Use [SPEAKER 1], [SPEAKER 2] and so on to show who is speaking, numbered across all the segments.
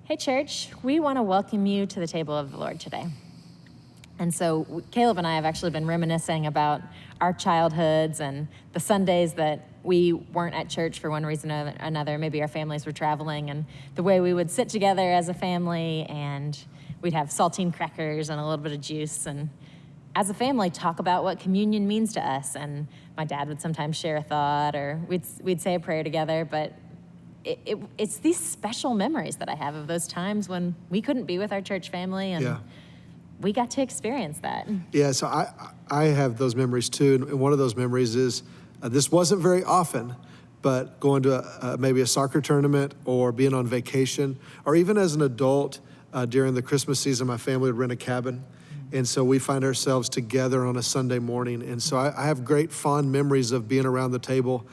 [SPEAKER 1] Hey, church, we want to welcome you to the table of the Lord today. And so Caleb and I have actually been reminiscing about our childhoods and the Sundays that we weren't at church for one reason or another. Maybe our families were traveling, and the way we would sit together as a family, and we'd have saltine crackers and a little bit of juice, and as a family talk about what communion means to us. And my dad would sometimes share a thought, or we'd say a prayer together, but it's these special memories that I have of those times when we couldn't be with our church family, and we got to experience that.
[SPEAKER 2] Yeah, so I have those memories too, and one of those memories is, this wasn't very often, but going to maybe a soccer tournament or being on vacation, or even as an adult during the Christmas season, my family would rent a cabin. And so we find ourselves together on a Sunday morning. And so I have great fond memories of being around the table,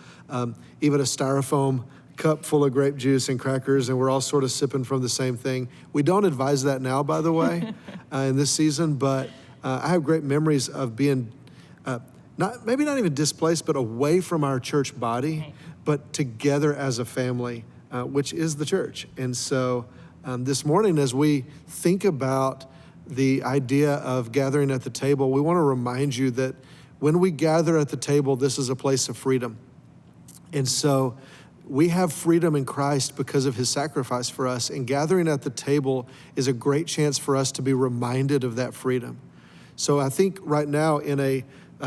[SPEAKER 2] even a styrofoam cup full of grape juice and crackers, and we're all sort of sipping from the same thing. We don't advise that now, by the way, in this season, but I have great memories of being maybe not even displaced, but away from our church body, but together as a family, which is the church. And so this morning, as we think about the idea of gathering at the table, we want to remind you that when we gather at the table, this is a place of freedom. And so we have freedom in Christ because of his sacrifice for us, and gathering at the table is a great chance for us to be reminded of that freedom. So I think right now in a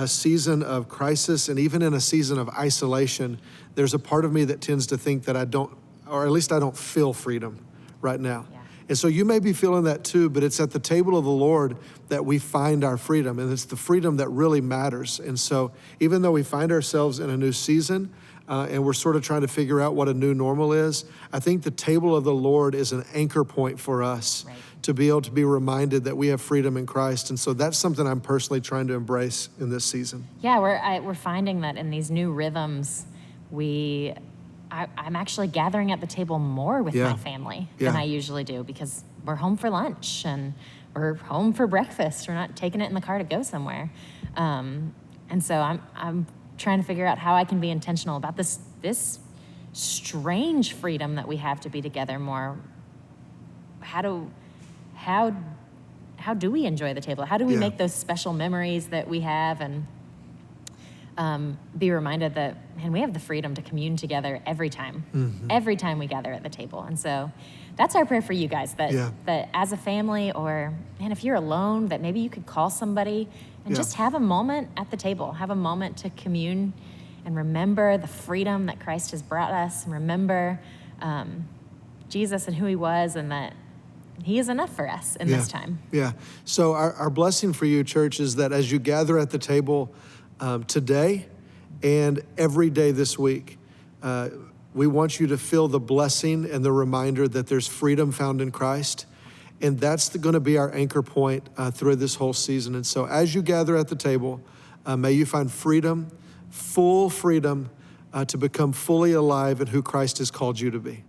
[SPEAKER 2] season of crisis, and even in a season of isolation, there's a part of me that tends to think that I don't feel freedom right now. Yeah. And so you may be feeling that too, but it's at the table of the Lord that we find our freedom, and it's the freedom that really matters. And so even though we find ourselves in a new season, and we're sort of trying to figure out what a new normal is, I think the table of the Lord is an anchor point for us to be able to be reminded that we have freedom in Christ. And so that's something I'm personally trying to embrace in this season.
[SPEAKER 1] Yeah, we're finding that in these new rhythms, I'm actually gathering at the table more with my family than I usually do, because we're home for lunch and we're home for breakfast. We're not taking it in the car to go somewhere. And so I'm trying to figure out how I can be intentional about this strange freedom that we have to be together more. How do we enjoy the table? How do we make those special memories that we have, and be reminded that, man, we have the freedom to commune together every time we gather at the table. And so that's our prayer for you guys, that as a family, or, man, if you're alone, that maybe you could call somebody and just have a moment at the table, have a moment to commune and remember the freedom that Christ has brought us, and remember Jesus and who he was, and that he is enough for us in this time.
[SPEAKER 2] Yeah. So our blessing for you, church, is that as you gather at the table today and every day this week, we want you to feel the blessing and the reminder that there's freedom found in Christ. And that's going to be our anchor point through this whole season. And so as you gather at the table, may you find freedom, full freedom, to become fully alive in who Christ has called you to be.